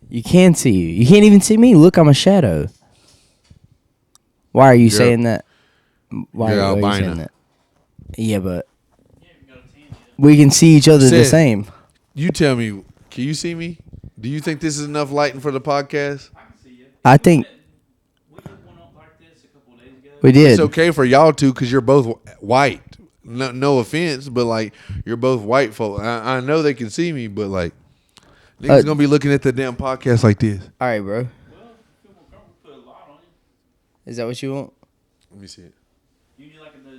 You can see you. You can't even see me. Look, I'm a shadow. Why are you saying that? Why are you saying that? Yeah, but we can see each other the same. You tell me, can you see me? Do you think this is enough lighting for the podcast? I can see you. I think We did one up like this a couple of days ago. we did. It's okay for y'all two because you're both white. No offense, but like you're both white folk. I know they can see me, but like niggas gonna be looking at the damn podcast like this. All right, bro. Well, if you feel more comfortable, put a light on you. Is that what you want? Let me see it. You do like in those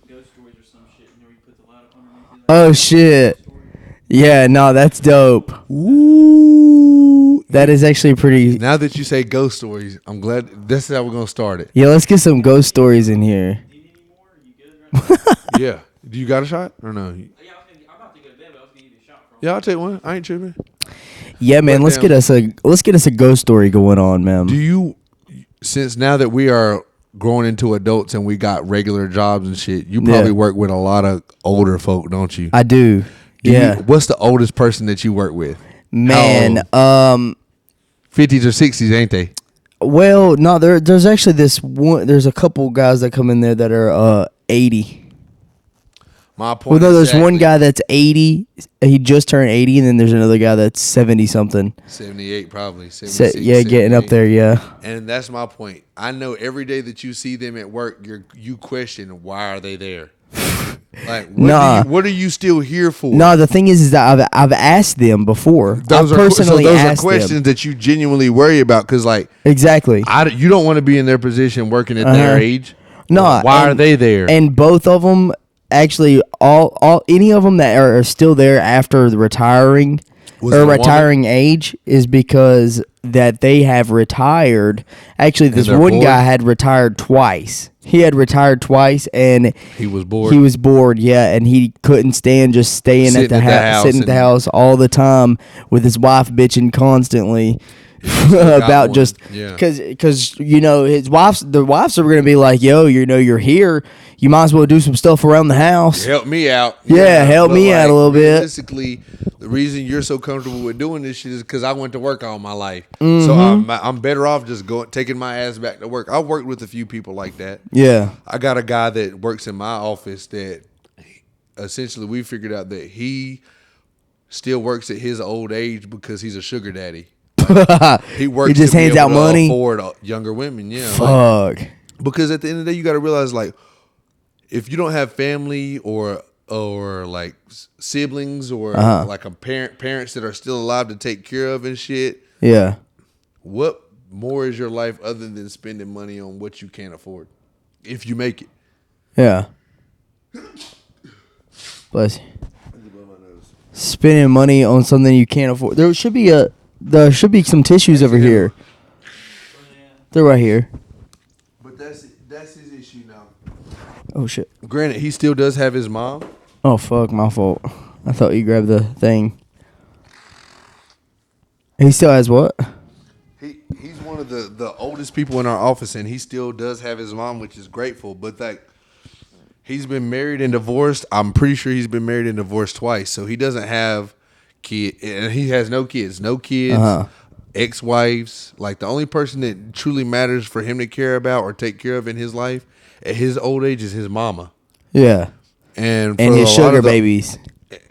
ghost stories or some shit, and then you put the light up underneath it. Oh shit. Yeah, no, that's dope. Ooh, That is actually pretty. now that you say ghost stories, I'm glad this is how we're gonna start it. Yeah, let's get some ghost stories in here. Need any more? Are you good right now? Yeah. Do you got a shot or no? Yeah, I'm about to go to bed, but I was gonna give you a shot for Yeah, I'll take one. I ain't tripping. Yeah, man, let's get us a ghost story going on, man. Do you, since now that we are growing into adults and we got regular jobs and shit, you probably work with a lot of older folk, don't you? I do. What's the oldest person that you work with? Man, 50s or 60s, ain't they? well, no, there's actually this one. There's a couple guys that come in there that are 80. My point. Well, no, there's exactly. one guy that's 80. He just turned 80, and then there's another guy that's 70 something. 78 probably. 76, Yeah, getting up 78. there. Yeah. And that's my point. I know every day that you see them at work, you question why are they there? Like, what are you still here for? No, the thing is that I've asked them before. Those are asked questions them. that you genuinely worry about because, like, Exactly. you don't want to be in their position working at their age. No, why are they there? And both of them, actually, all any of them that are still there after the retiring retiring age is because that they have retired. Actually, this one guy had retired twice. He had retired twice, and he was bored. He was bored, yeah, and he couldn't stand just staying at the house, sitting at the house all the time with his wife bitching constantly about just because the wives are gonna be like, yo, you're here, you might as well do some stuff around the house. Help me out. Yeah, help me out a little bit. Realistically, the reason you're so comfortable with doing this shit is because I went to work all my life. So I'm better off just taking my ass back to work. I've worked with a few people like that. Yeah. I got a guy that works in my office that essentially we figured out that he still works at his old age because he's a sugar daddy. He works. He just to hands be able out to money. afford younger women. Yeah. Fuck. Because at the end of the day, you got to realize, like, if you don't have family or like siblings or like a parents that are still alive to take care of and shit. Yeah. What more is your life other than spending money on what you can't afford? If you make it. Yeah. Bless you. Spending money on something you can't afford. There should be some tissues over here. They're right here. But that's his issue now. Oh shit. Granted, he still does have his mom. Oh fuck, my fault. I thought you grabbed the thing. He still has what? He's one of the oldest people in our office, and he still does have his mom, which is grateful. But like, he's been married and divorced. I'm pretty sure he's been married and divorced twice, so he doesn't have kids, and he has no kids, ex-wives. Like, the only person that truly matters for him to care about or take care of in his life at his old age is his mama. Yeah. And his sugar babies.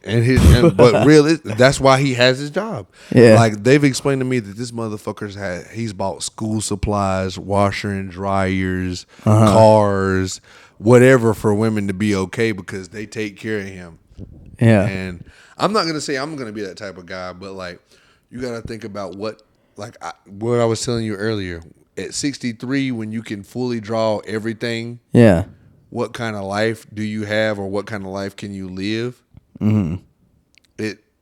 But really, that's why he has his job. Yeah. Like, they've explained to me that this motherfucker's he's bought school supplies, washer and dryers, cars, whatever for women to be okay because they take care of him. Yeah. And I'm not gonna say I'm gonna be that type of guy, but like, you gotta think about what I was telling you earlier. At 63, when you can fully draw everything, Yeah. what kind of life do you have, or what kind of life can you live? Mm-hmm.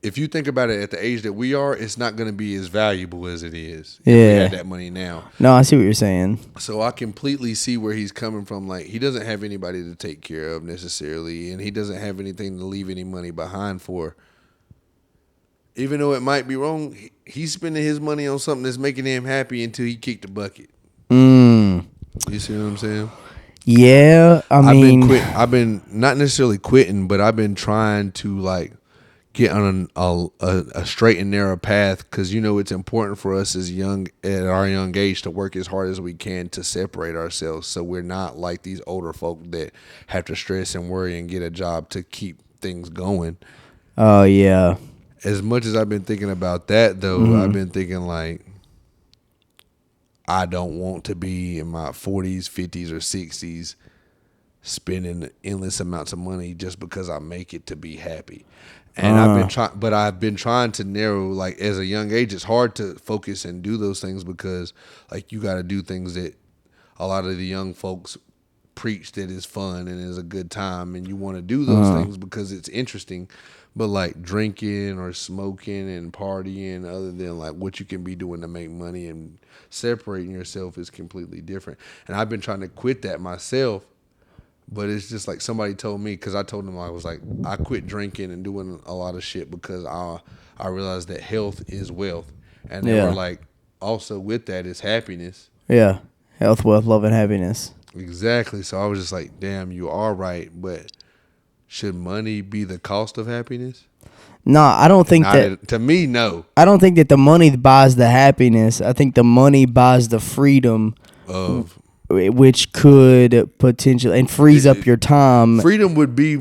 If you think about it, at the age that we are, it's not going to be as valuable as it is if we had that money now. No, I see what you're saying. So I completely see where he's coming from. Like, he doesn't have anybody to take care of necessarily, and he doesn't have anything to leave any money behind for. Even though it might be wrong, he's spending his money on something that's making him happy until he kicked the bucket. You see what I'm saying? Yeah, I've been not necessarily quitting, but I've been trying to like get on a straight and narrow path, because it's important for us at our young age to work as hard as we can to separate ourselves, so we're not like these older folk that have to stress and worry and get a job to keep things going. Oh yeah. As much as I've been thinking about that, though, I've been thinking like, I don't want to be in my 40s, 50s, or 60s spending endless amounts of money just because I make it to be happy. And I've been trying to narrow, like, as a young age, it's hard to focus and do those things because, like, you got to do things that a lot of the young folks preach that is fun and is a good time, and you want to do those things because it's interesting. But like drinking or smoking and partying, other than like what you can be doing to make money and separating yourself, is completely different. And I've been trying to quit that myself. But it's just like somebody told me, because I told them, I was like, I quit drinking and doing a lot of shit because I realized that health is wealth. And they were like, also with that is happiness. Yeah. Health, wealth, love, and happiness. Exactly. So I was just like, damn, you are right. But should money be the cost of happiness? No, I don't think that. To me, no. I don't think that the money buys the happiness. I think the money buys the freedom of, which could potentially, and frees up your time. Freedom would be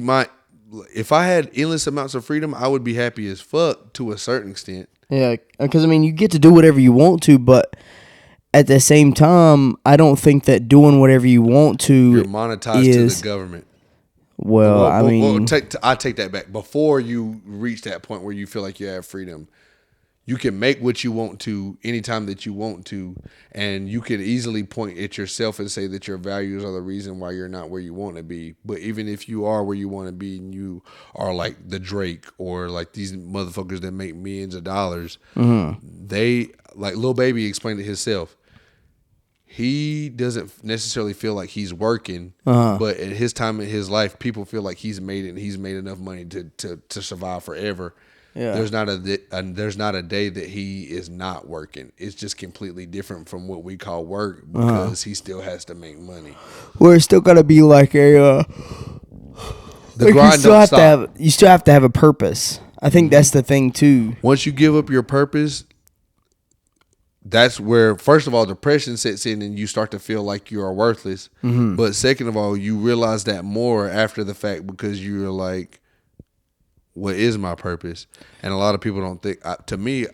if I had endless amounts of freedom, I would be happy as fuck to a certain extent. Yeah, because I mean, you get to do whatever you want to, but at the same time, I don't think that doing whatever you want to, you're monetized to the government. Well, I mean, I take that back. Before you reach that point where you feel like you have freedom, you can make what you want to anytime that you want to, and you can easily point at yourself and say that your values are the reason why you're not where you want to be. But even if you are where you want to be and you are like the Drake or like these motherfuckers that make millions of dollars, they, like Lil Baby explained it himself. He doesn't necessarily feel like he's working, but at his time in his life, people feel like he's made it and he's made enough money to survive forever. Yeah. There's not a day that he is not working. It's just completely different from what we call work because he still has to make money. Well, it's still got to be like a the grind don't stop. You still have to have a purpose. I think that's the thing too. Once you give up your purpose, that's where, first of all, depression sets in and you start to feel like you are worthless. But second of all, you realize that more after the fact because you're like, what is my purpose? And a lot of people don't think, to me,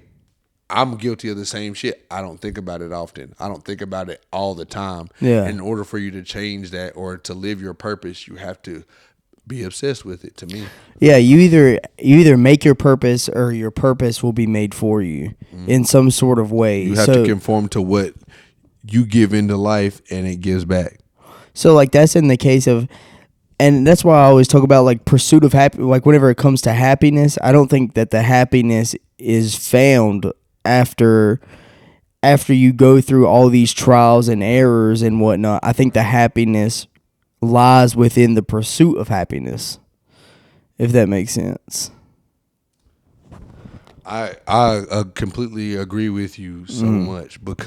I'm guilty of the same shit. I don't think about it often. I don't think about it all the time. Yeah. In order for you to change that or to live your purpose, you have to be obsessed with it, to me. Yeah, you either make your purpose or your purpose will be made for you in some sort of way. You have to conform to what you give into life and it gives back. So like that's in the case of, and that's why I always talk about like pursuit of happiness. Like whenever it comes to happiness, I don't think that the happiness is found after you go through all these trials and errors and whatnot. I think the happiness lies within the pursuit of happiness, if that makes sense. I completely agree with you so much but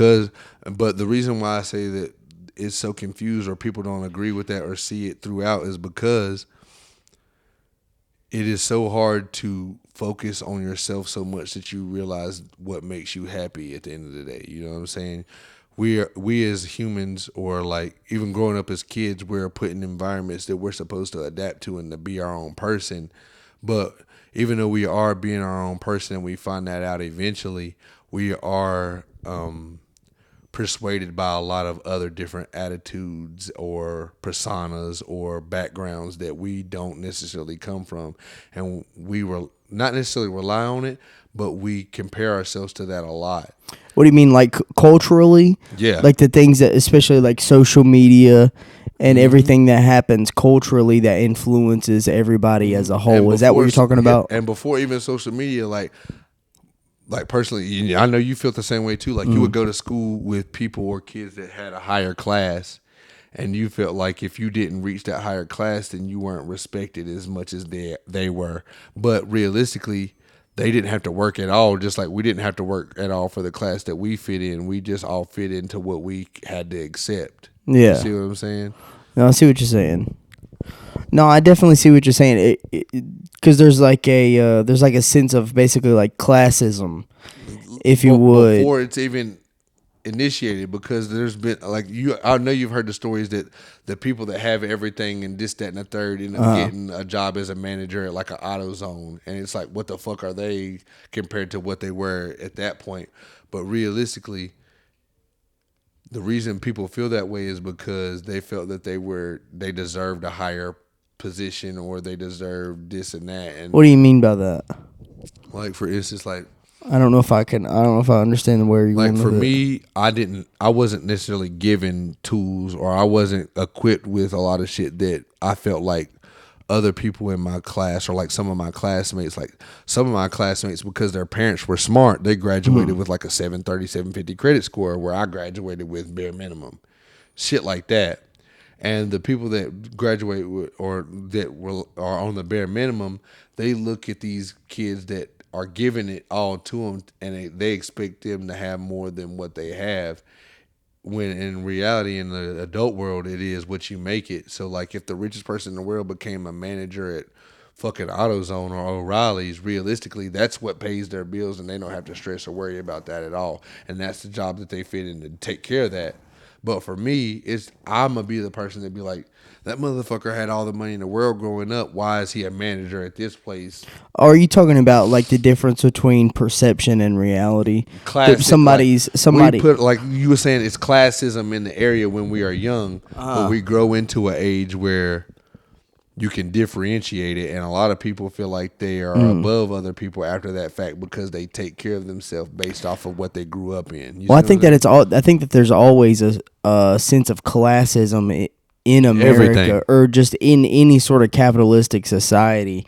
the reason why I say that it's so confused or people don't agree with that or see it throughout is because it is so hard to focus on yourself so much that you realize what makes you happy at the end of the day. You know what I'm saying? We as humans, or like even growing up as kids, we're put in environments that we're supposed to adapt to and to be our own person. But even though we are being our own person and we find that out eventually, we are persuaded by a lot of other different attitudes or personas or backgrounds that we don't necessarily come from. And we were not necessarily rely on it, but we compare ourselves to that a lot. What do you mean, like culturally? Yeah. Like the things that, especially like social media and everything that happens culturally that influences everybody as a whole. Is that what you're talking about? And before even social media, like personally, I know you feel the same way too. Like you would go to school with people or kids that had a higher class, and you felt like if you didn't reach that higher class, then you weren't respected as much as they were. But realistically, they didn't have to work at all, just like we didn't have to work at all for the class that we fit in. We just all fit into what we had to accept. Yeah. You see what I'm saying? No, I see what you're saying. No, I definitely see what you're saying. Because there's like a sense of basically like classism, if you would, before it's even initiated, because there's been like I know you've heard the stories that the people that have everything and this, that, and the third end up getting a job as a manager at like an AutoZone, and it's like, what the fuck are they compared to what they were at that point? But realistically, the reason people feel that way is because they felt that they deserved a higher position, or they deserved this and that. And what do you mean by that? Like, for instance, like, I don't know if I understand where you're like, going for with me, I wasn't necessarily given tools, or I wasn't equipped with a lot of shit that I felt like other people in my class, or like some of my classmates, because their parents were smart, they graduated with like a 730, 750 credit score, where I graduated with bare minimum. Shit like that. And the people that graduate with, or that are on the bare minimum, they look at these kids that are giving it all to them, and they expect them to have more than what they have. When in reality, in the adult world, it is what you make it. So, like, if the richest person in the world became a manager at fucking AutoZone or O'Reilly's, realistically, that's what pays their bills, and they don't have to stress or worry about that at all. And that's the job that they fit in to take care of that. But for me, I'm going to be the person that be like, that motherfucker had all the money in the world growing up. Why is he a manager at this place? Are you talking about like the difference between perception and reality? Classic, somebody. Put, like you were saying, it's classism in the area when we are young, but we grow into an age where you can differentiate it, and a lot of people feel like they are above other people after that fact because they take care of themselves based off of what they grew up in. I think that there's always a sense of classism in America, everything, or just in any sort of capitalistic society,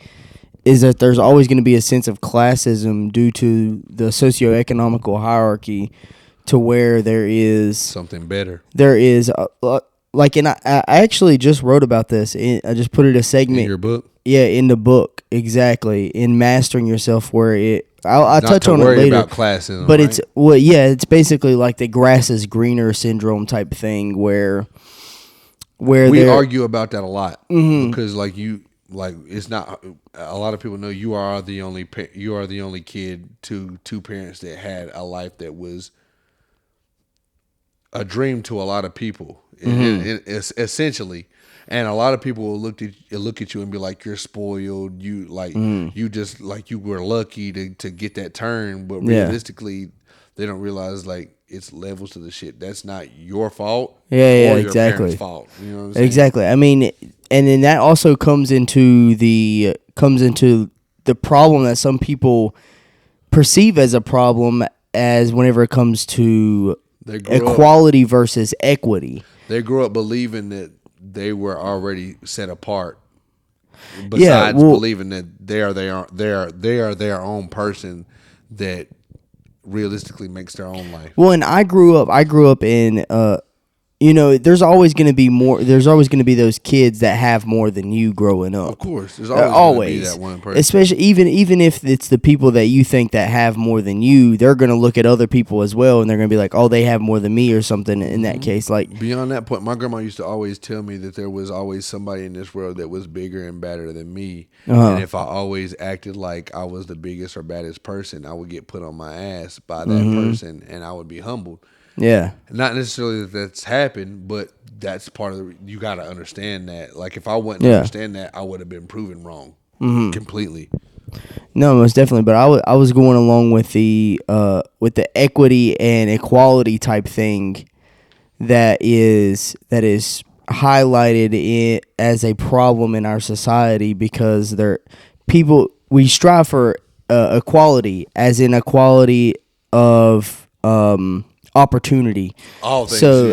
is that there's always going to be a sense of classism due to the socioeconomical hierarchy, to where there is something better. There is like, and I actually just wrote about this. I just put it a segment in your book. Yeah, in the book, exactly. In Mastering Yourself, where I'll touch on it later. About classism, but right? It's basically like the grass is greener syndrome type thing, where we argue about that a lot, because it's not, a lot of people know you are the only kid to two parents that had a life that was a dream to a lot of people, essentially. And a lot of people will look at you and be like, you're spoiled. You you just like, you were lucky to get that turn. But realistically, they don't realize, like, it's levels to the shit. That's not your fault. Or your exactly. parents' fault. You know what I'm saying? Exactly. I mean, and then that also comes into the problem that some people perceive as a problem, as whenever it comes to equality versus equity. They grew up believing that they were already set apart. Besides believing that they are their own person that realistically makes their own life. Well, and I grew up in there's always going to be more. There's always going to be those kids that have more than you growing up. Of course, there's always going to be that one person. Especially even if it's the people that you think that have more than you, they're going to look at other people as well, and they're going to be like, "Oh, they have more than me," or something. In that case, like, beyond that point, my grandma used to always tell me that there was always somebody in this world that was bigger and badder than me, and if I always acted like I was the biggest or baddest person, I would get put on my ass by that person, and I would be humbled. Yeah. Not necessarily that that's happened, but that's part of you got to understand that. Like, if I wouldn't understand that, I would have been proven wrong completely. No, most definitely. But I was going along with the equity and equality type thing that is highlighted as a problem in our society, because we strive for equality, as in equality of opportunity. All things, so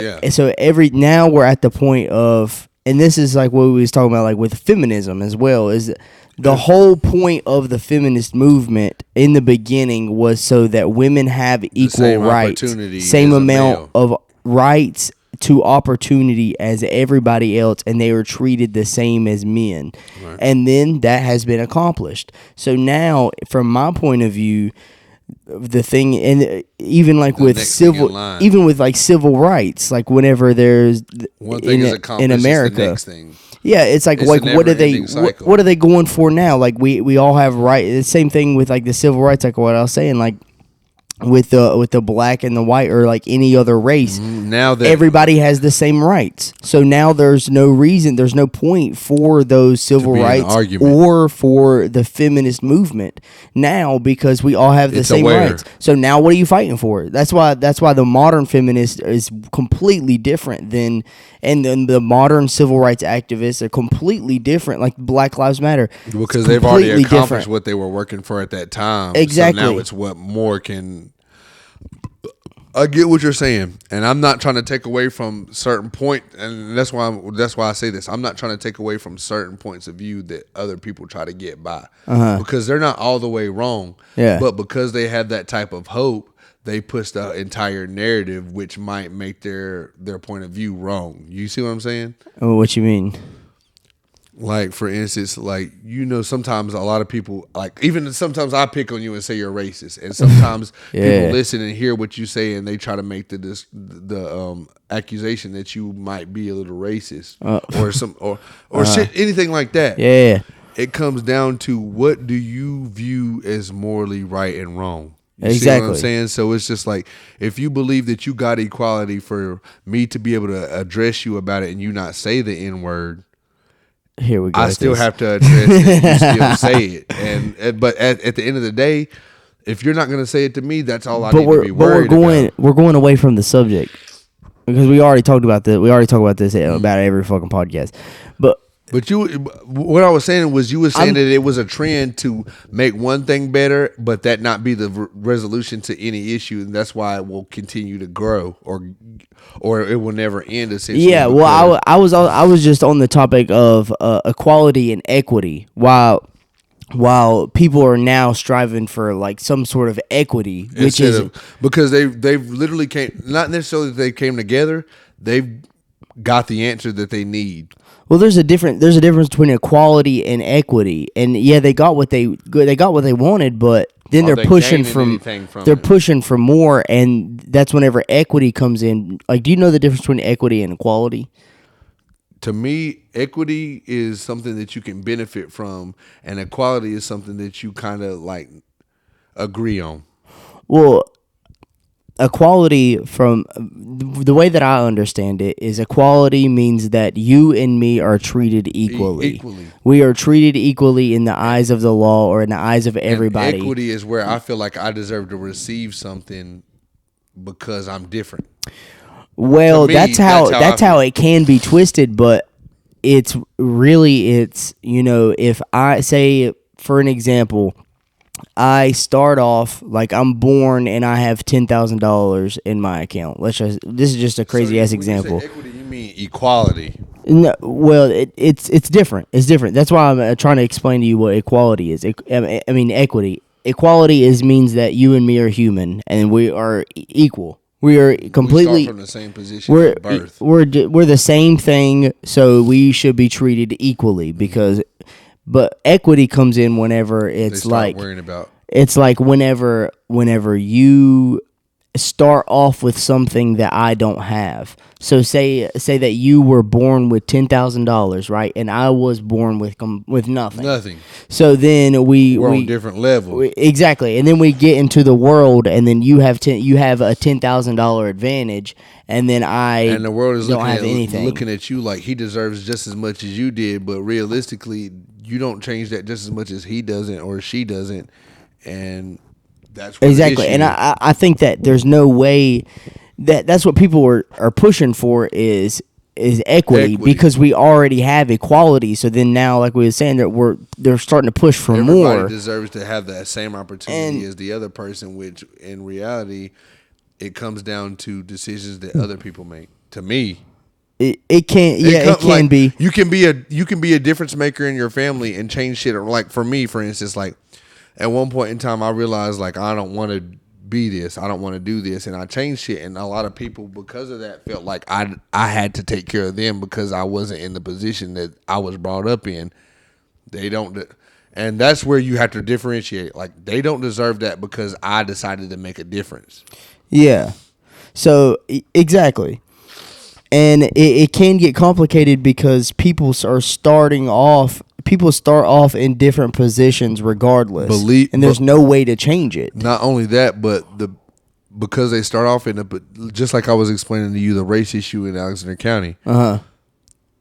now we're at the point of, and this is like what we was talking about, like with feminism as well, is the whole point of the feminist movement in the beginning was so that women have equal rights, same amount of rights to opportunity as everybody else, and they were treated the same as men. Right. And then that has been accomplished. So now, from my point of view, the thing, and even like with civil rights, like whenever there's one thing is accomplished, in America, the next thing. Yeah, it's like what are they going for now? Like we all have right. The same thing with like the civil rights, like what I was saying, like with the black and the white or like any other race. Now that everybody has the same rights, so now there's no reason, there's no point for those civil rights or for the feminist movement now, because we all have the same rights. So now what are you fighting for? That's why the modern feminist is completely different than, and then the modern civil rights activists are completely different. Like Black Lives Matter, because they've already accomplished what they were working for at that time. Exactly. So now it's what more can. I get what you're saying, and I'm not trying to take away from certain point, and that's why I say this. I'm not trying to take away from certain points of view that other people try to get by, because they're not all the way wrong. Yeah. But because they have that type of hope, they push the entire narrative, which might make their point of view wrong. You see what I'm saying? What you mean? Like, for instance, like, sometimes a lot of people, like, even sometimes I pick on you and say you're racist, and sometimes people listen and hear what you say, and they try to make the accusation that you might be a little racist or shit, anything like that. Yeah. It comes down to, what do you view as morally right and wrong? You exactly. See what I'm saying? So it's just like, if you believe that you got equality for me to be able to address you about it and you not say the N-word, here we go. I still have to address it. You still say it, but at the end of the day, if you're not going to say it to me, that's all I need to be worried about. We're going away from the subject, because we already talked about this. We already talk about this about every fucking podcast. But what I was saying was, you were saying that it was a trend to make one thing better, but that not be the resolution to any issue, and that's why it will continue to grow, or it will never end. Essentially, yeah. Well, I was just on the topic of equality and equity, while people are now striving for like some sort of equity, which is because they've literally not necessarily that they came together, they've got the answer that they need. Well, there's a difference between equality and equity, and yeah, they got what they wanted, but then they're pushing pushing for more, and that's whenever equity comes in. Like, do you know the difference between equity and equality? To me, equity is something that you can benefit from, and equality is something that you kind of like agree on. Well, equality, from the way that I understand it, is equality means that you and me are treated equally. We are treated equally in the eyes of the law, or in the eyes of everybody. And equity is where I feel like I deserve to receive something because I'm different. Well, that's how it can be twisted, but it's if I say, for an example, I start off like I'm born and I have $10,000 in my account. This is just a crazy ass example. You say equity, you mean equality? No, well, it's different. It's different. That's why I'm trying to explain to you what equality is. I mean equity. Equality means that you and me are human and we are equal. We are completely. We start from the same position at birth. We're the same thing, so we should be treated equally. But equity comes in whenever it's like worrying about. It's like whenever you start off with something that I don't have. So say that you were born with $10,000, right? And I was born with nothing. Nothing. So then we're on different levels. Exactly. And then we get into the world, and then you have a $10,000 advantage, and then the world is looking at you like he deserves just as much as you did, but realistically, you don't change that just as much as he doesn't or she doesn't, and that's what exactly. And I think that there's no way that's what people are pushing for is equity, because we already have equality. So then now, like we were saying, that they're starting to push for more. Everybody deserves to have that same opportunity as the other person, which in reality, it comes down to decisions that other people make. To me, it can be. You can be a difference maker in your family and change shit. Like for me, for instance, like at one point in time, I realized like I don't want to be this. I don't want to do this, and I changed shit. And a lot of people, because of that, felt like I had to take care of them because I wasn't in the position that I was brought up in. They don't, and that's where you have to differentiate. Like they don't deserve that because I decided to make a difference. Yeah. So exactly. And it can get complicated because people start off in different positions regardless. And there's no way to change it. Not only that, but because they start off just like I was explaining to you, the race issue in Alexander County. Uh-huh.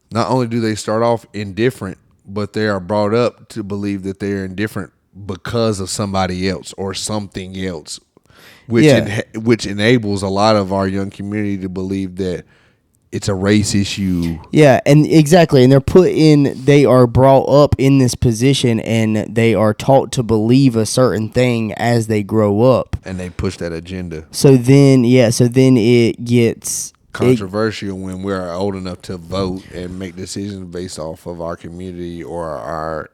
Not only do they start off indifferent, but they are brought up to believe that they are indifferent because of somebody else or something else, which enables a lot of our young community to believe that it's a race issue. Yeah, and exactly. And they are brought up in this position and they are taught to believe a certain thing as they grow up. And they push that agenda. So then it gets controversial when we're old enough to vote and make decisions based off of our community or our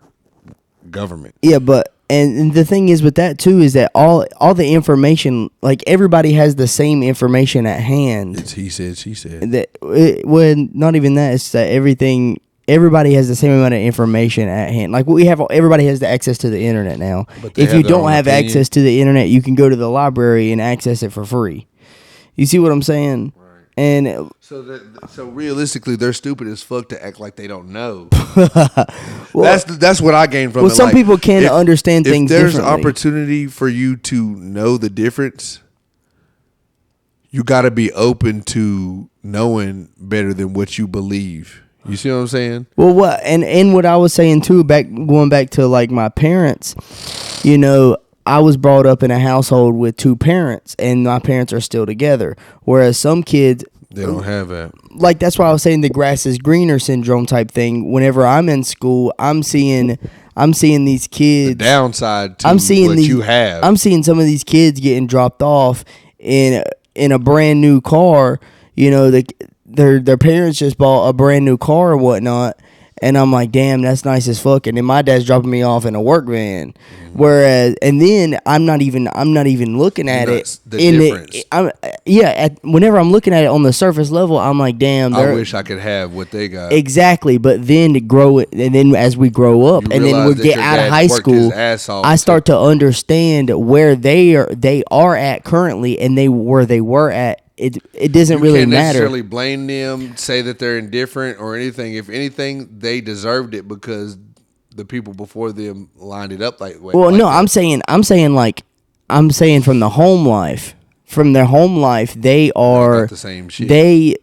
government. Yeah, but and the thing is with that too is that all the information, like everybody has the same information at hand. It's he said, she said. Not even that. It's that everybody has the same amount of information at hand. Like everybody has the access to the internet now. If you don't have access to the internet, you can go to the library and access it for free. You see what I'm saying? Right. And so realistically, they're stupid as fuck to act like they don't know. Well, that's what I gained from it. Well, some people can't understand things differently. If there's opportunity for you to know the difference, you got to be open to knowing better than what you believe. You see what I'm saying? Well, what and what I was saying too, going back to like my parents, I was brought up in a household with two parents, and my parents are still together. Whereas some kids, they don't have that. Like, that's why I was saying the grass is greener syndrome type thing. Whenever I'm in school, I'm seeing these kids. The downside to you have. I'm seeing some of these kids getting dropped off in a brand new car. Their parents just bought a brand new car or whatnot. And I'm like, damn, that's nice as fuck. And then my dad's dropping me off in a work van. Mm-hmm. Whereas, and then I'm not even looking at it. The difference. Whenever I'm looking at it on the surface level, I'm like, damn. I wish I could have what they got. Exactly. But then as we grow up, and then we get out of high school, I start to understand where they are at currently, and where they were at. It doesn't really matter. You can't necessarily blame them, say that they're indifferent or anything. If anything, they deserved it because the people before them lined it up like. Well, no, I'm saying from the home life. From their home life, they are not the same shit.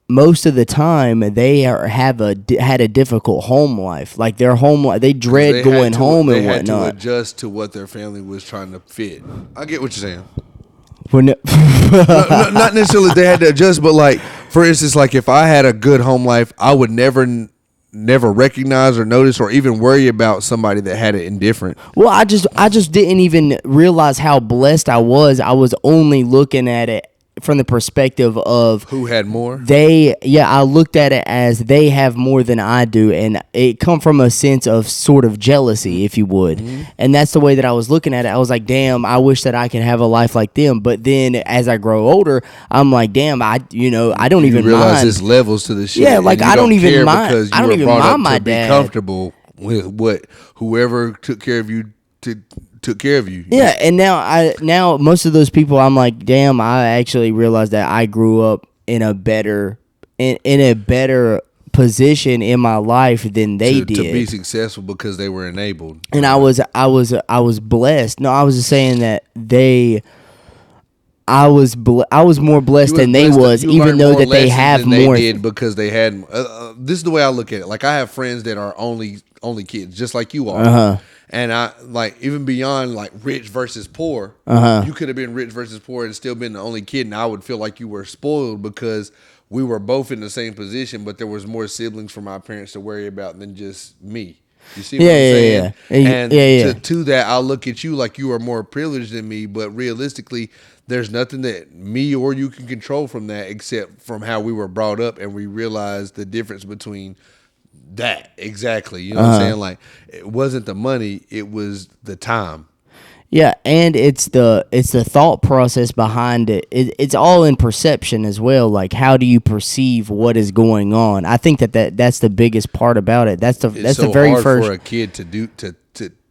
Most of the time they had a difficult home life. Like their home life, they dread going home and whatnot. They had to adjust to what their family was trying to fit. I get what you're saying. Not necessarily they had to adjust, but like for instance, like if I had a good home life, I would never recognize or notice or even worry about somebody that had it indifferent. Well, I just didn't even realize how blessed I was. I was only looking at it from the perspective of who had more. I looked at it as they have more than I do, and it come from a sense of sort of jealousy, if you would. Mm-hmm. And that's the way that I was looking at it. I was like, damn, I wish that I could have a life like them. But then as I grow older, I'm like, damn, I don't even realize mind. there's levels to this shit. Yeah, like I don't even mind. I don't even mind my dad. Be comfortable with what whoever took care of you took care of you. Yeah, and now most of those people, I'm like, damn, I actually realized that I grew up in a better position in my life than they did to be successful because they were enabled. And I was blessed. No, I was just saying that I was more blessed than they was, even though that they have more. They did because they had. This is the way I look at it. Like I have friends that are only kids, just like you are. Uh-huh. And I like even beyond like rich versus poor. Uh-huh. You could have been rich versus poor and still been the only kid, and I would feel like you were spoiled because we were both in the same position, but there was more siblings for my parents to worry about than just me. You see what I'm saying? Yeah. And to that, I'll look at you like you are more privileged than me, but realistically, there's nothing that me or you can control from that except from how we were brought up, and we realized the difference between that. Exactly. You know what I'm saying? Like, it wasn't the money, it was the time. Yeah, and it's the thought process behind it. It's all in perception as well. Like, how do you perceive what is going on? I think that's the biggest part about it. That's the very hard first for a kid to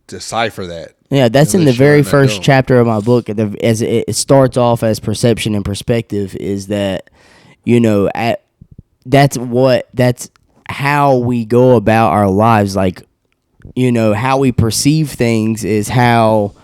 decipher that. Yeah, that's in the very first chapter of my book. As it starts off as perception and perspective, is that that's how we go about our lives. Like, how we perceive things is how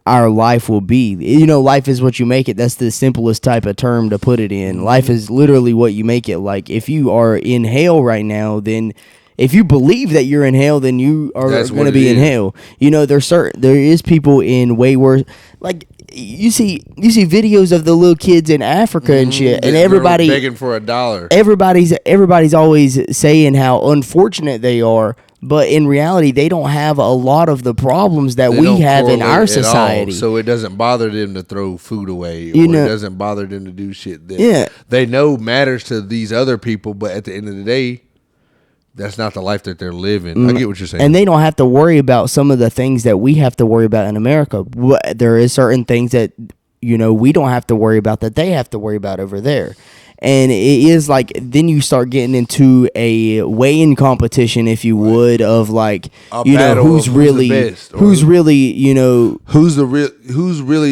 our life will be. Life is what you make it. That's the simplest type of term to put it in. Life is literally what you make it. Like, if you are in hell right now, then if you believe that you're in hell, then you are going to be in hell. There is people in way worse. Like, you see videos of the little kids in Africa and shit, and everybody begging for $1. Everybody's always saying how unfortunate they are. But in reality, they don't have a lot of the problems that we have in our society. So it doesn't bother them to throw food away. It doesn't bother them to do shit that they know matters to these other people. But at the end of the day, that's not the life that they're living. I get what you're saying. And they don't have to worry about some of the things that we have to worry about in America. There is certain things that, we don't have to worry about that they have to worry about over there. And it is like, then you start getting into a weighing competition, if you would, of like, who's really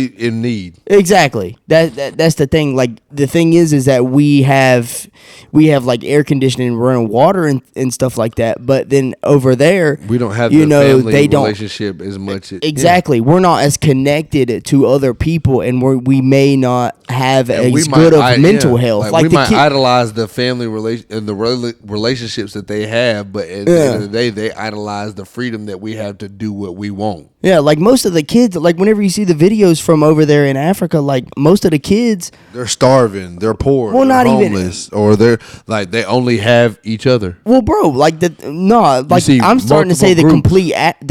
in need. Exactly. That's the thing. Like, the thing is that we have like air conditioning, running water and stuff like that. But then over there, we don't have the family relationship as much. Exactly. We're not as connected to other people, and we may not have as good of mental health. Like we might idolize the family relationships that they have, but at the end of the day, they idolize the freedom that we have to do what we want. Yeah, like most of the kids, like whenever you see the videos from over there in Africa, like most of the kids, they're starving, they're poor, they're not homeless, or they're like they only have each other. Well, bro, like I'm starting to say the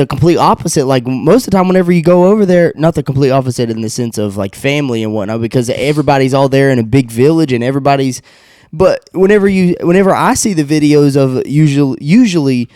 complete opposite. Like most of the time, whenever you go over there, not the complete opposite in the sense of like family and whatnot, because everybody's all there in a big village and everybody's. But whenever I see the videos of usually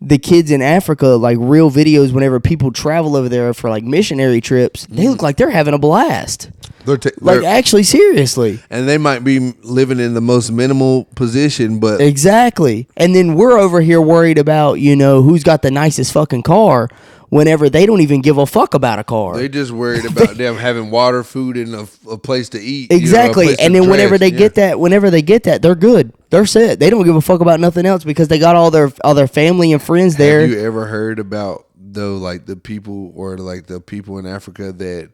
the kids in Africa, like real videos, whenever people travel over there for like missionary trips, they look like they're having a blast. They're actually, seriously. And they might be living in the most minimal position, but exactly. And then we're over here worried about, who's got the nicest fucking car, whenever they don't even give a fuck about a car. They just worried about them having water, food, and a place to eat. Exactly. And then whenever they get that, they're good. They're set. They don't give a fuck about nothing else because they got all their family and friends there. Have you ever heard about the people in Africa that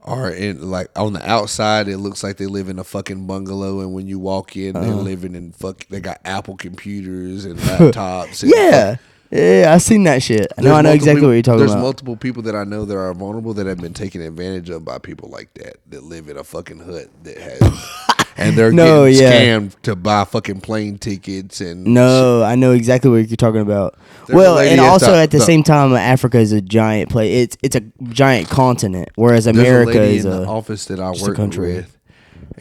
are in like on the outside? It looks like they live in a fucking bungalow, and when you walk in, they're living in they got Apple computers and laptops. And Yeah, I seen that shit. I know exactly what you're talking about. There's multiple people that I know that are vulnerable that have been taken advantage of by people like that live in a fucking hut that has, and they're getting scammed to buy fucking plane tickets and. No, I know exactly what you're talking about. And also at the same time, Africa is a giant place. It's a giant continent, whereas America is in the office that I work with.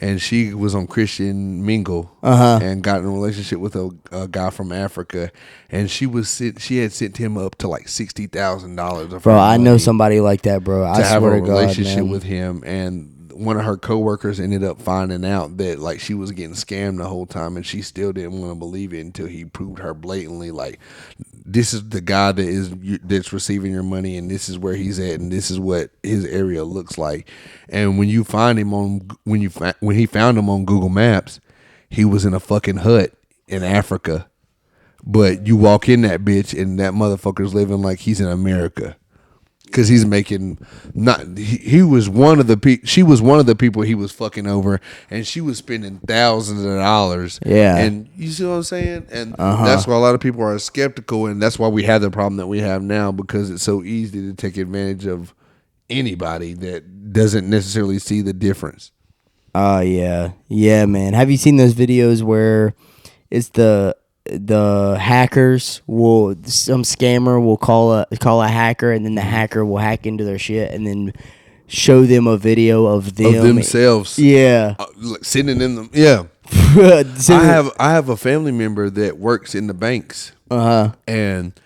And she was on Christian Mingle and got in a relationship with a guy from Africa, and she had sent him up to like $60,000. Bro, I know somebody like that, bro. I have swear a to God, relationship man. with him, and one of her coworkers ended up finding out that like she was getting scammed the whole time, and she still didn't want to believe it until he proved her blatantly like, this is the guy that's receiving your money, and this is where he's at, and this is what his area looks like. And when you find him when he found him on Google Maps, he was in a fucking hut in Africa. But you walk in that bitch, and that motherfucker's living like he's in America. Because he's making she was one of the people he was fucking over, and she was spending thousands of dollars. Yeah, and you see what I'm saying? And that's why a lot of people are skeptical, and that's why we have the problem that we have now, because it's so easy to take advantage of anybody that doesn't necessarily see the difference. Yeah, man. Have you seen those videos where it's the hackers some scammer will call a hacker, and then the hacker will hack into their shit and then show them a video of themselves. Yeah, sending them. Yeah, I have a family member that works in the banks. And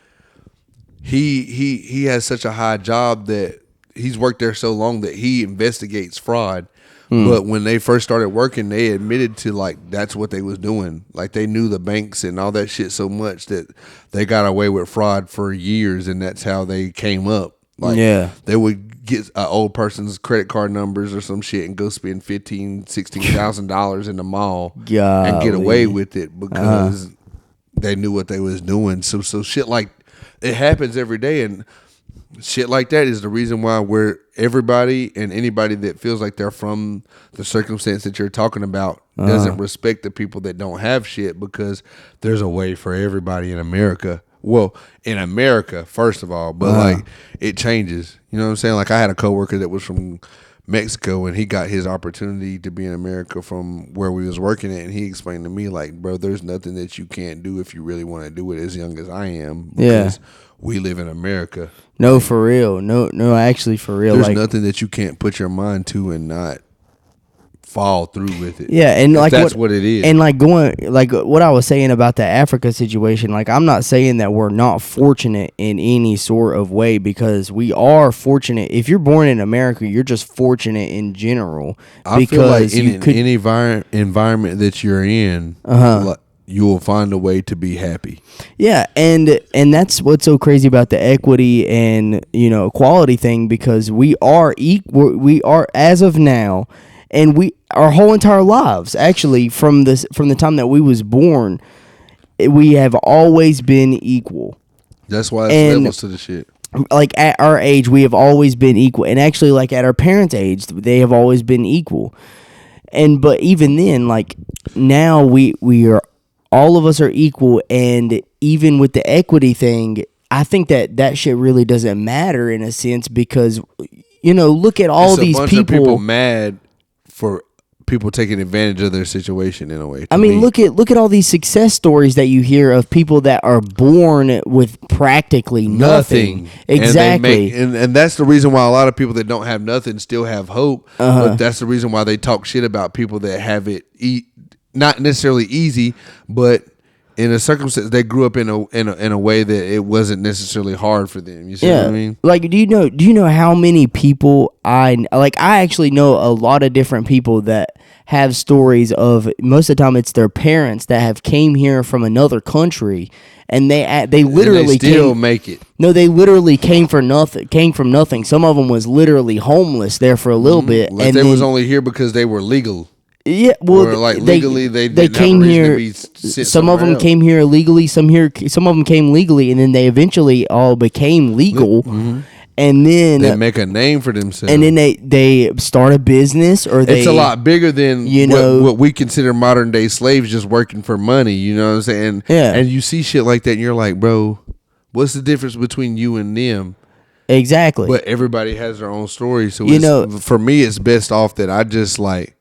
he has such a high job that he's worked there so long that he investigates fraud. But when they first started working, they admitted to like that's what they was doing. Like they knew the banks and all that shit so much that they got away with fraud for years, and that's how they came up. Like, they would get an old person's credit card numbers or some shit and go spend $16,000 in the mall and get away with it because they knew what they was doing. So shit like it happens every day, and shit like that is the reason why everybody and anybody that feels like they're from the circumstance that you're talking about doesn't respect the people that don't have shit, because there's a way for everybody in America. Well, in America, first of all, but like it changes. You know what I'm saying? Like I had a coworker that was from Mexico, and he got his opportunity to be in America from where we was working at, and he explained to me like, bro, there's nothing that you can't do if you really want to do it as young as I am, because we live in America. No, for real. No, actually, for real. There's nothing that you can't put your mind to and not fall through with it. Yeah, and like that's what it is. And like what I was saying about the Africa situation, like I'm not saying that we're not fortunate in any sort of way, because we are fortunate. If you're born in America, you're just fortunate in general. I feel like in any environment that you're in, you will find a way to be happy. Yeah, and that's what's so crazy about the equity and equality thing, because we are equal. We are, as of now, and our whole entire lives, actually, from the time that we was born, we have always been equal. That's why it's levels to the shit. Like at our age, we have always been equal, and actually, like at our parents' age, they have always been equal. But even then, like now, we are. All of us are equal, and even with the equity thing, I think that shit really doesn't matter in a sense, because look at all these people mad for people taking advantage of their situation in a way. I mean, look at all these success stories that you hear of people that are born with practically nothing. Exactly, and that's the reason why a lot of people that don't have nothing still have hope. But that's the reason why they talk shit about people that have it not necessarily easy, but in a circumstance they grew up in a way that it wasn't necessarily hard for them. You see what I mean? Like, do you know how many people I actually know a lot of different people that have stories of, most of the time it's their parents that have came here from another country, and they literally and they still make it. No, they literally came from nothing. Some of them was literally homeless there for a little bit, like and they was only here because they were legal. Yeah, well, or like legally they came here. Some of them came here illegally. Some of them came legally, and then they eventually all became legal. And then they make a name for themselves. And then they start a business, or it's a lot bigger than what we consider modern day slaves, just working for money. You know what I'm saying? Yeah. And you see shit like that, and you're like, bro, what's the difference between you and them? Exactly. But everybody has their own story. So for me, it's best off that I just like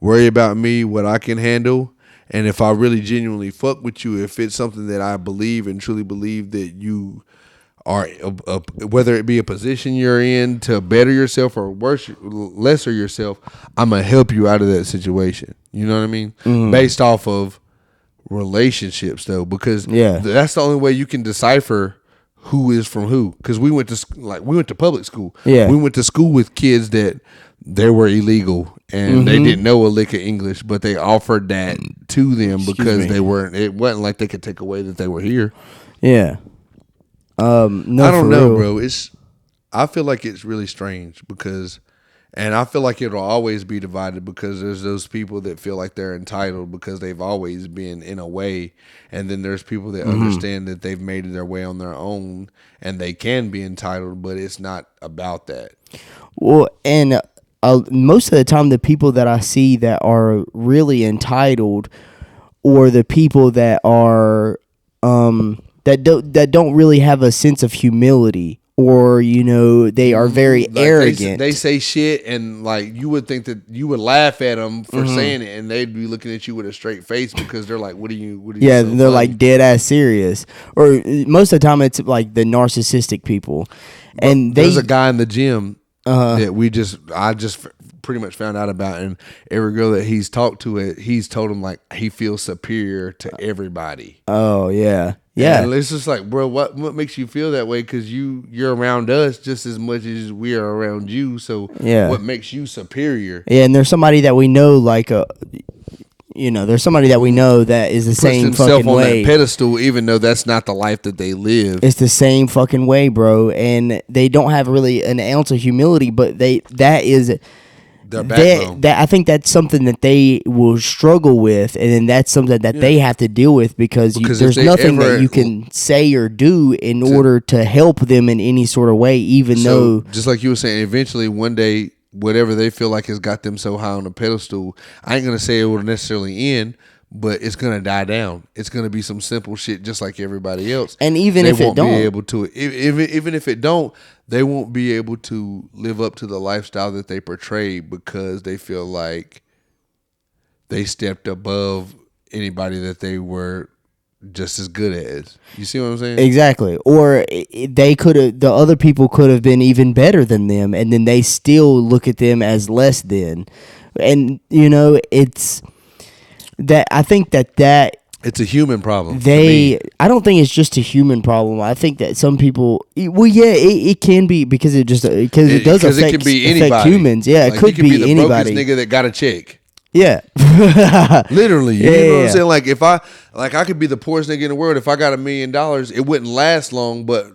worry about me, what I can handle, and if I really genuinely fuck with you, if it's something that I believe and truly believe that you are, whether it be a position you're in to better yourself or lesser yourself, I'm gonna help you out of that situation. You know what I mean? Based off of relationships, though, because that's the only way you can decipher who is from who. Because we went to public school. Yeah, we went to school with kids that they were illegal and they didn't know a lick of English, but they offered that to them because they weren't. It wasn't like they could take away that they were here. Yeah. No, I don't know, bro. I feel like it's really strange because, and I feel like it'll always be divided because there's those people that feel like they're entitled because they've always been in a way, and then there's people that understand that they've made their way on their own and they can be entitled, but it's not about that. Well, and most of the time, the people that I see that are really entitled, or the people that are that don't really have a sense of humility, or they are very arrogant. They say shit, and like you would think that you would laugh at them for saying it, and they'd be looking at you with a straight face because they're like, "What are you?" Yeah, so they're funny? Like dead ass serious. Or most of the time, it's like the narcissistic people. But and there's a guy in the gym. That I just pretty much found out about, and every girl that he's talked to, he's told him like he feels superior to everybody. Oh yeah, and it's just like, bro, what makes you feel that way? Because you're around us just as much as we are around you. So what makes you superior? Yeah, and there's somebody that we know, like there's somebody that we know that is the same fucking on way. That pedestal, even though that's not the life that they live. It's the same fucking way, bro. And they don't have really an ounce of humility, but that is their backbone. I think that's something that they will struggle with, and then that's something that they have to deal with because there's nothing that you can say or do in order to help them in any sort of way, even though. Just like you were saying, eventually one day, whatever they feel like has got them so high on the pedestal, I ain't gonna say it will necessarily end, but it's gonna die down. It's gonna be some simple shit, just like everybody else. And even if it don't, be able to, even if it don't, they won't be able to live up to the lifestyle that they portray because they feel like they stepped above anybody that they were just as good as. You see what I'm saying? Exactly. Or the other people could have been even better than them, and then they still look at them as less than. And it's that I think that it's a human problem. I don't think it's just a human problem. I think that some people, it can be because it does affect humans. Yeah, it could be anybody. The brokest nigga that got a check. Yeah. Literally. You know what I'm saying? Like I could be the poorest nigga in the world. If I got $1 million, it wouldn't last long, but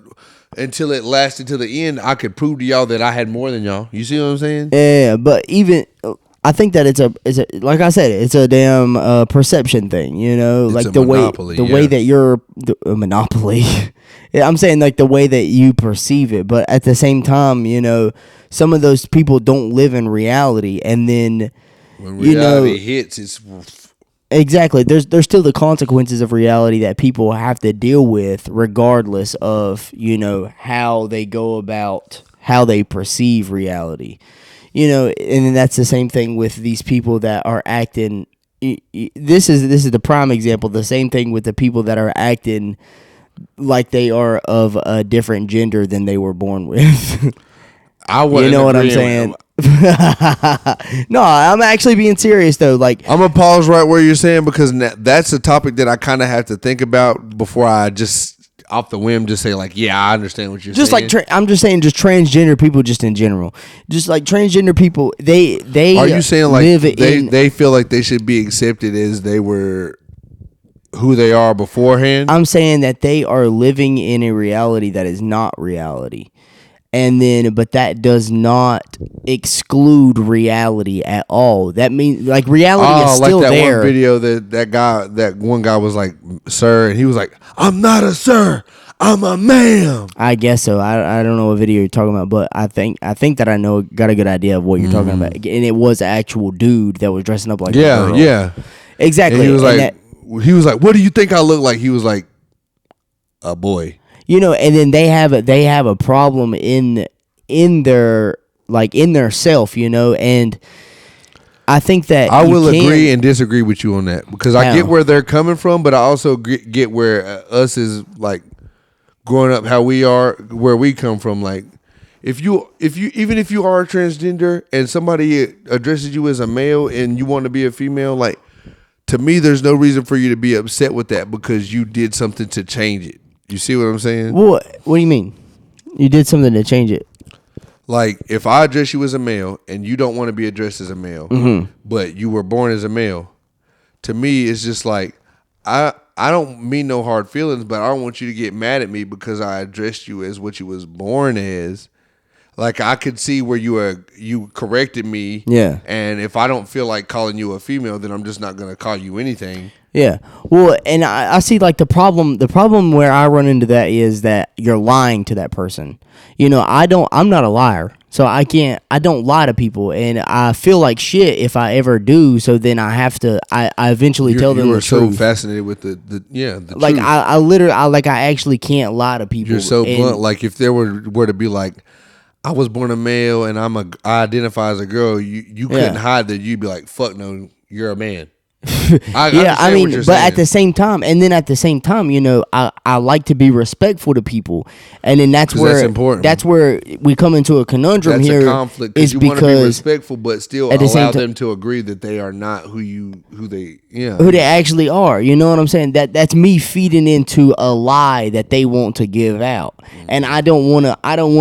until it lasted to the end, I could prove to y'all that I had more than y'all. You see what I'm saying? Yeah, but even I think that it's a like I said, it's a damn perception thing, like the way that you're a monopoly. I'm saying like the way that you perceive it, but at the same time, some of those people don't live in reality, and then when reality hits, it's exactly there's still the consequences of reality that people have to deal with, regardless of how they go about how they perceive reality. And then that's the same thing with these people that are acting. This is the prime example. The same thing with the people that are acting like they are of a different gender than they were born with. I wouldn't. You know what I'm saying? No, I'm actually being serious though. Like, I'm gonna pause right where you're saying, because that's a topic that I kind of have to think about before I just off the whim just say like, yeah, I understand what you're just saying. Like I'm just saying, just transgender people, just in general, just like transgender people, they are you saying like they feel like they should be accepted as they were who they are beforehand? I'm saying that they are living in a reality that is not reality. And then, but that does not exclude reality at all. That means, like, reality is still like that there. One video that one guy was like, "Sir," and he was like, "I'm not a sir, I'm a ma'am." I guess so. I don't know what video you're talking about, but I think that I got a good idea of what you're talking about. And it was an actual dude that was dressing up like a girl. Yeah, exactly. And he was like, "What do you think I look like?" He was like, "A boy." And then they have a problem in their self, and I think that I will agree and disagree with you on that, because I get where they're coming from, but I also get where us is like growing up, how we are, where we come from. Like, if you even if you are a transgender and somebody addresses you as a male and you want to be a female, like, to me, there's no reason for you to be upset with that because you did something to change it. You see what I'm saying? What do you mean? You did something to change it? Like, if I address you as a male and you don't want to be addressed as a male, but you were born as a male, to me, it's just like, I don't mean no hard feelings, but I don't want you to get mad at me because I addressed you as what you was born as. Like, I could see where you corrected me. Yeah. And if I don't feel like calling you a female, then I'm just not going to call you anything. Yeah. Well, and I see like the problem where I run into that is that you're lying to that person. I'm not a liar. So I don't lie to people, and I feel like shit if I ever do. So then I have to, I eventually tell them the truth. You are so fascinated with the like truth. I literally, I actually can't lie to people. You're so blunt. Like, if there were to be like, I was born a male and I identify as a girl, you couldn't hide that. You'd be like, fuck no, you're a man. I mean, but at the same time, I like to be respectful to people, and then that's where important. That's where we come into a conundrum. That's here. A conflict is you because want to be respectful, but still allow them to agree that they are not who they actually are. You know what I'm saying? That's me feeding into a lie that they want to give out, and I don't want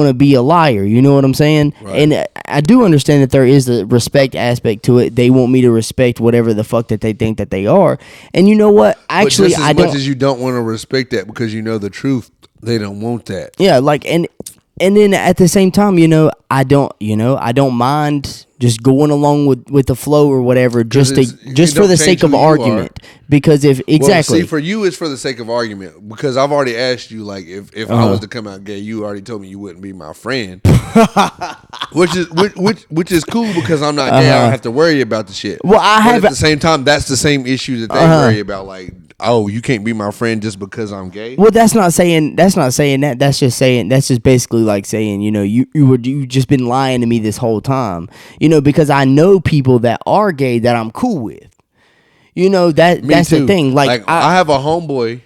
to be a liar. You know what I'm saying? Right. And I do understand that there is the respect aspect to it. They want me to respect whatever the fuck that they think that they are. And you know what? Actually, I don't. As much as you don't want to respect that because you know the truth, they don't want that. Yeah, like and then at the same time, I don't mind just going along with the flow or whatever, just for the sake of argument. Because if exactly, see, for you, it's for the sake of argument. Because I've already asked you, like, if I was to come out gay, you already told me you wouldn't be my friend, which is cool because I'm not gay. I don't have to worry about the shit. Well, at the same time, that's the same issue that they worry about, like. Oh, you can't be my friend just because I'm gay? Well, that's not saying that. That's just basically like saying, you just been lying to me this whole time. Because I know people that are gay that I'm cool with. That's the thing. Like I have a homeboy,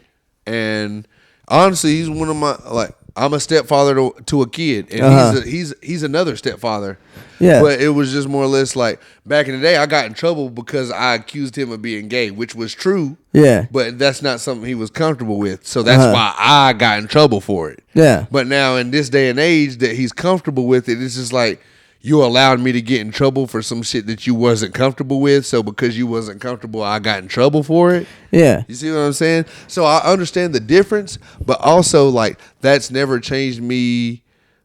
and honestly, he's one of my, like, I'm a stepfather to a kid, and he's another stepfather. Yeah. But it was just more or less like back in the day, I got in trouble because I accused him of being gay, which was true. Yeah. But that's not something he was comfortable with. So that's why I got in trouble for it. Yeah. But now in this day and age that he's comfortable with it, it's just like you allowed me to get in trouble for some shit that you wasn't comfortable with. So because you wasn't comfortable, I got in trouble for it. Yeah. You see what I'm saying? So I understand the difference, but also like that's never changed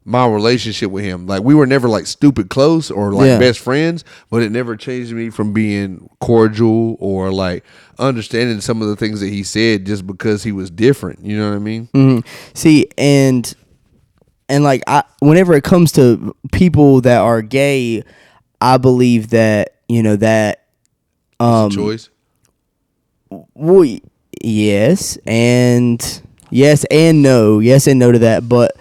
my relationship with him. Like we were never like stupid close or like best friends, but it never changed me from being cordial or like understanding some of the things that he said just because he was different. You know what I mean? Mm-hmm. See, and like whenever it comes to people that are gay, I believe that that it's a choice. Well, yes and no to that, but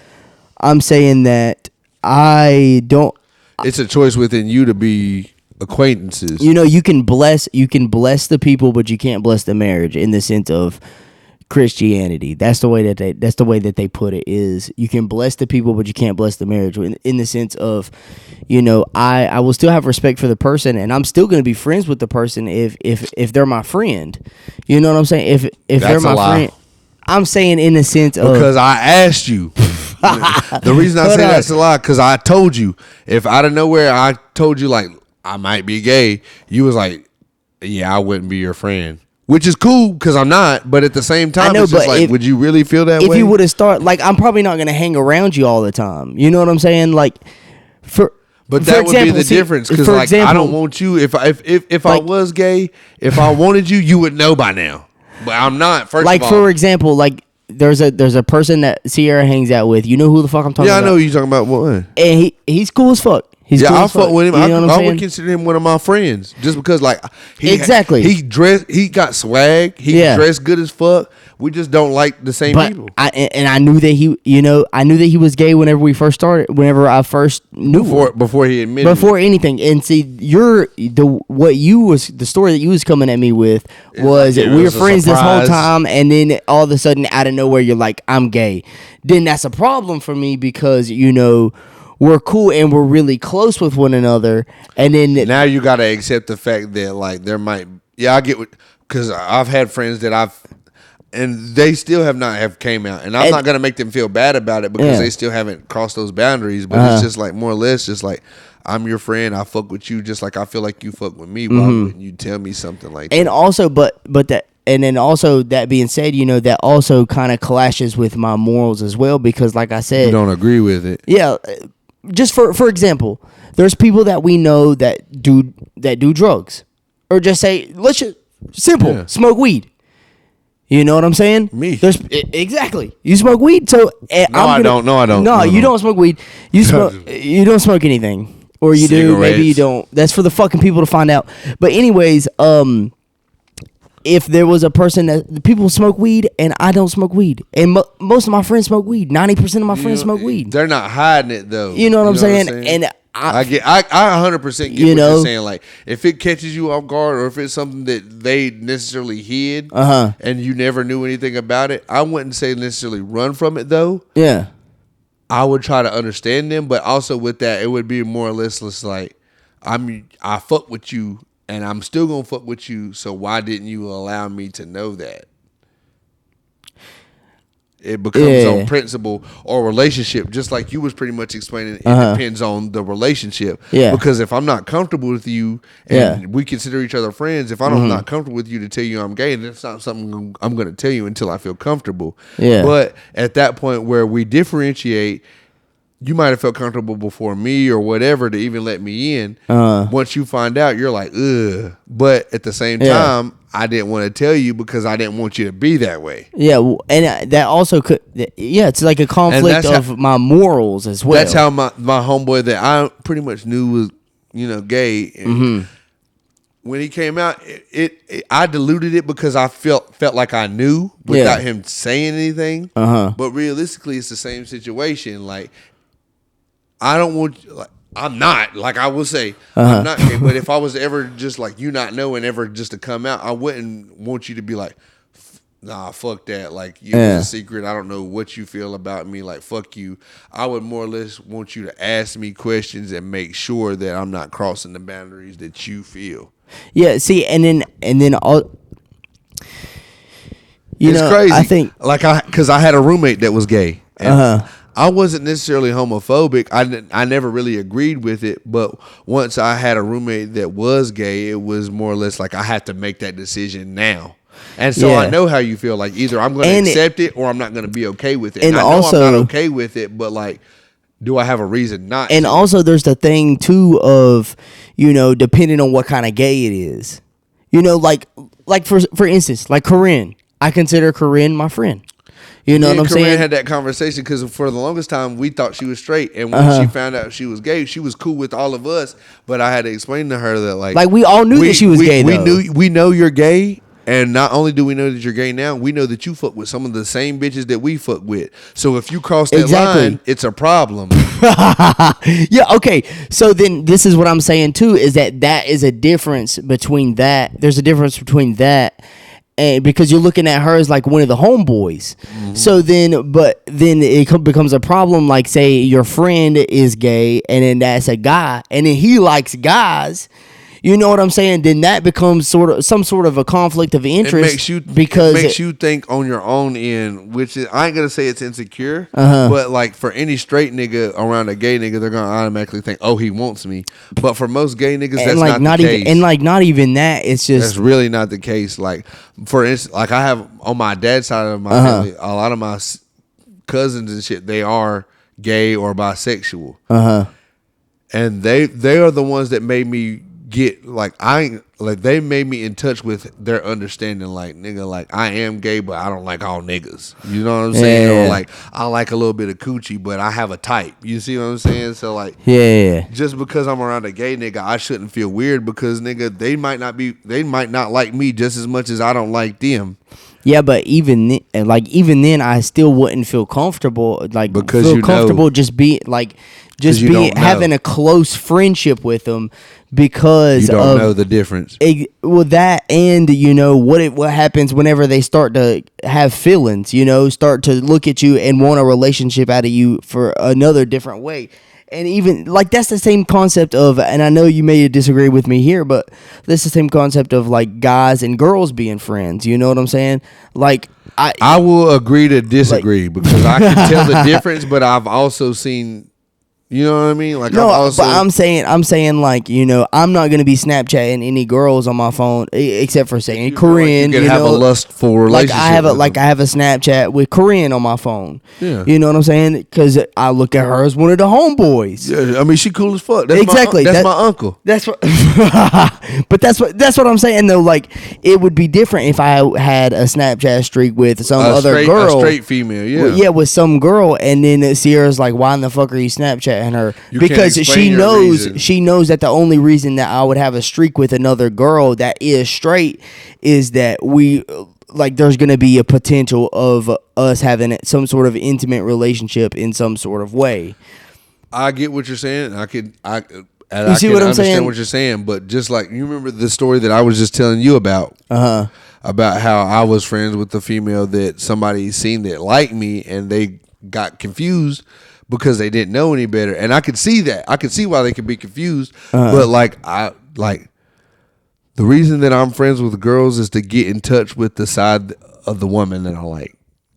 I'm saying that I don't. It's a choice within you to be acquaintances. You can bless the people, but you can't bless the marriage in the sense of Christianity. That's the way that they put it. Is you can bless the people, but you can't bless the marriage. In the sense of, I will still have respect for the person, and I'm still going to be friends with the person if they're my friend. You know what I'm saying? If they're my friend, I'm saying in the sense of because I asked you. The reason I say that's a lie because I told you if out of nowhere I told you like I might be gay, you was like, yeah, I wouldn't be your friend. Which is cool because I'm not, but at the same time, it's just like, would you really feel that way? If you would have started, like, I'm probably not going to hang around you all the time. You know what I'm saying? Like, but that would be the difference because, like, I don't want you. If I was gay, if I wanted you, you would know by now. But I'm not. First like, of all, for example, like there's a person that Sierra hangs out with. You know who the fuck I'm talking about? Yeah, I know who you're talking about. What? And he's cool as fuck. I fuck with him. I would consider him one of my friends just because, like, he got swag. He dressed good as fuck. We just don't like the same people. I knew that he was gay whenever I first knew him. Before he admitted before anything. And see, the story that you was coming at me with was we were friends this whole time, and then all of a sudden out of nowhere you're like, I'm gay. Then that's a problem for me because we're cool and we're really close with one another, and then now you gotta accept the fact that like there might I get because I've had friends that and they still have came out, and I'm not gonna make them feel bad about it because they still haven't crossed those boundaries, but it's just like more or less just like I'm your friend, I fuck with you just like I feel like you fuck with me. Why wouldn't you tell me something like that? And also, but that. And then also, that being said, that also kind of clashes with my morals as well because, like I said, you don't agree with it. Yeah. Just for example, there's people that we know that do drugs, or just say smoke weed. You know what I'm saying? Me. Exactly. You smoke weed, so I don't. No, you don't smoke weed. You don't smoke anything, or you do. Maybe you don't. That's for the fucking people to find out. But anyways, if there was a person that people smoke weed and I don't smoke weed, and most of my friends smoke weed, 90% of my friends smoke weed. They're not hiding it though. You know what I'm saying? And I 100% get what you're saying. Like if it catches you off guard, or if it's something that they necessarily hid, and you never knew anything about it, I wouldn't say necessarily run from it though. Yeah, I would try to understand them, but also with that, it would be more or less like I fuck with you. And I'm still gonna fuck with you. So why didn't you allow me to know that? It becomes on principle or relationship, just like you was pretty much explaining. It depends on the relationship. Yeah. Because if I'm not comfortable with you and we consider each other friends, if I'm not comfortable with you to tell you I'm gay, then it's not something I'm going to tell you until I feel comfortable. Yeah. But at that point where we differentiate, you might have felt comfortable before me or whatever to even let me in. Once you find out, you're like, ugh. But at the same time, I didn't want to tell you because I didn't want you to be that way. Yeah, and that also could. Yeah, it's like a conflict of my morals as well. That's how my homeboy that I pretty much knew was, gay. And when he came out, I diluted it because I felt like I knew without him saying anything. But realistically, it's the same situation. Like, I don't want, like, I'm not, like I will say, I'm not gay, but if I was ever just like you not knowing ever just to come out, I wouldn't want you to be like, nah, fuck that. Like, it's a secret. I don't know what you feel about me. Like, fuck you. I would more or less want you to ask me questions and make sure that I'm not crossing the boundaries that you feel. Yeah, see, and then all, it's crazy. I think, like, because I had a roommate that was gay. And I wasn't necessarily homophobic. I never really agreed with it. But once I had a roommate that was gay, it was more or less like I had to make that decision now. And so I know how you feel. Like, either I'm going to accept it or I'm not going to be okay with it. And I know also, I'm not okay with it, but like, do I have a reason not and to? Also, there's the thing, too, of, depending on what kind of gay it is. Like for instance, like Corinne. I consider Corinne my friend. You know what I'm saying? Corinne had that conversation because for the longest time we thought she was straight, and when she found out she was gay, she was cool with all of us. But I had to explain to her that like we all knew that she was gay. We know you're gay, and not only do we know that you're gay now, we know that you fuck with some of the same bitches that we fuck with. So if you cross that line, it's a problem. Yeah. Okay. So then this is what I'm saying too: is that is a difference between that. There's a difference between that. And because you're looking at her as like one of the homeboys. So then it becomes a problem. Like, say your friend is gay and then that's a guy and then he likes guys. You know what I'm saying? Then that becomes some sort of a conflict of interest. It makes you think on your own end, which is, I ain't gonna say it's insecure, but like for any straight nigga around a gay nigga, they're gonna automatically think, oh, he wants me. But for most gay niggas, that's like not the case. And like not even that. It's just that's really not the case. Like, for instance, like I have on my dad's side of my family, a lot of my cousins and shit, they are gay or bisexual, and they are the ones that made me get they made me in touch with their understanding. Like, nigga, like I am gay, but I don't like all niggas. You know what I'm saying? Or like I like a little bit of coochie, but I have a type. You see what I'm saying? So like, just because I'm around a gay nigga, I shouldn't feel weird because nigga, they might not like me just as much as I don't like them. Yeah, but even then, I still wouldn't feel comfortable. Like, because feel comfortable just be like. Just be having a close friendship with them because you don't know the difference. Well, that and what happens whenever they start to have feelings, start to look at you and want a relationship out of you for another different way. And even like that's the same concept of, and I know you may disagree with me here, but that's the same concept of like guys and girls being friends. You know what I'm saying? Like I will agree to disagree because I can tell the difference, but I've also seen. You know what I mean? Like, no, but I'm saying like, I'm not gonna be Snapchatting any girls on my phone except for saying Corinne. You can have a lustful relationship. I have a Snapchat with Corinne on my phone. Yeah, you know what I'm saying? Because I look at her as one of the homeboys. Yeah, I mean she cool as fuck. That's exactly. That's my uncle. That's what. But that's what I'm saying though. Like it would be different if I had a Snapchat streak with some other girl, a straight female. Yeah, yeah, with some girl, and then Sierra's like, "Why in the fuck are you Snapchatting her?" Because she knows that the only reason that I would have a streak with another girl that is straight is that we like there's gonna be a potential of us having some sort of intimate relationship in some sort of way. I get what you're saying. I can understand what you're saying, but just like you remember the story that I was just telling you about, about how I was friends with the female that somebody seen that liked me and they got confused because they didn't know any better, and I could see that. I could see why they could be confused, but the reason that I'm friends with girls is to get in touch with the side of the woman that I like.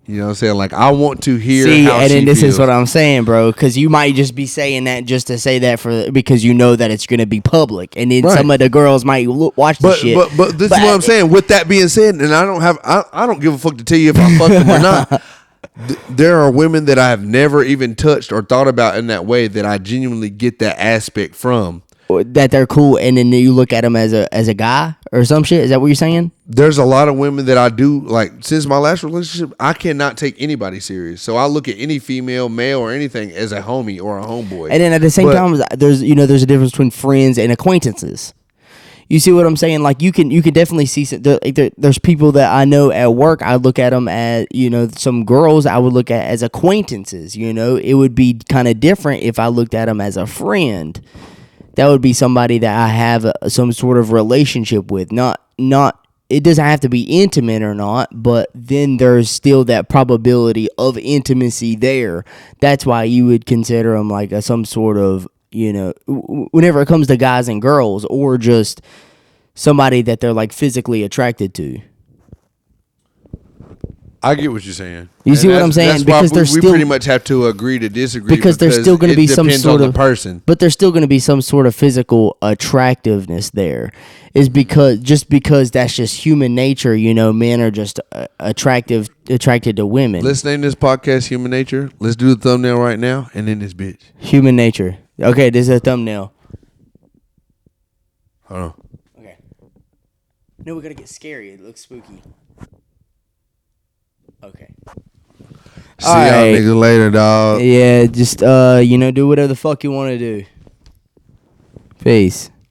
You know what I'm saying? Like, I want to hear how and she then this feels. is what I'm saying, bro. Because you might just be saying that just to say that because you know that it's going to be public. And then some of the girls might watch the shit. But this is what I'm saying. With that being said, and I don't give a fuck to tell you if I fuck them or not. There are women that I have never even touched or thought about in that way that I genuinely get that aspect from. That they're cool, and then you look at them as a guy or some shit. Is that what you're saying? There's a lot of women that I do, like, since my last relationship, I cannot take anybody serious. So I look at any female, male, or anything as a homie or a homeboy. And then at the same time, there's a difference between friends and acquaintances. You see what I'm saying? Like, you can definitely see there's people that I know at work. I look at them as, some girls I would look at as acquaintances. It would be kind of different if I looked at them as a friend. That would be somebody that I have some sort of relationship with. Not it doesn't have to be intimate or not, but then there's still that probability of intimacy there. That's why you would consider them like some sort of, whenever it comes to guys and girls, or just somebody that they're like physically attracted to. I get what you're saying. You see what I'm saying? Because we pretty much have to agree to disagree. Because there's still going to be some sort of person. But there's still going to be some sort of physical attractiveness there. Is because that's just human nature. Men are just attracted to women. Let's name this podcast "Human Nature." Let's do the thumbnail right now, and then this bitch. Human Nature. Okay, this is a thumbnail. Hold on. Okay. No, we gotta get scary. It looks spooky. Okay. See y'all niggas later, dog. Yeah, just do whatever the fuck you want to do. Peace.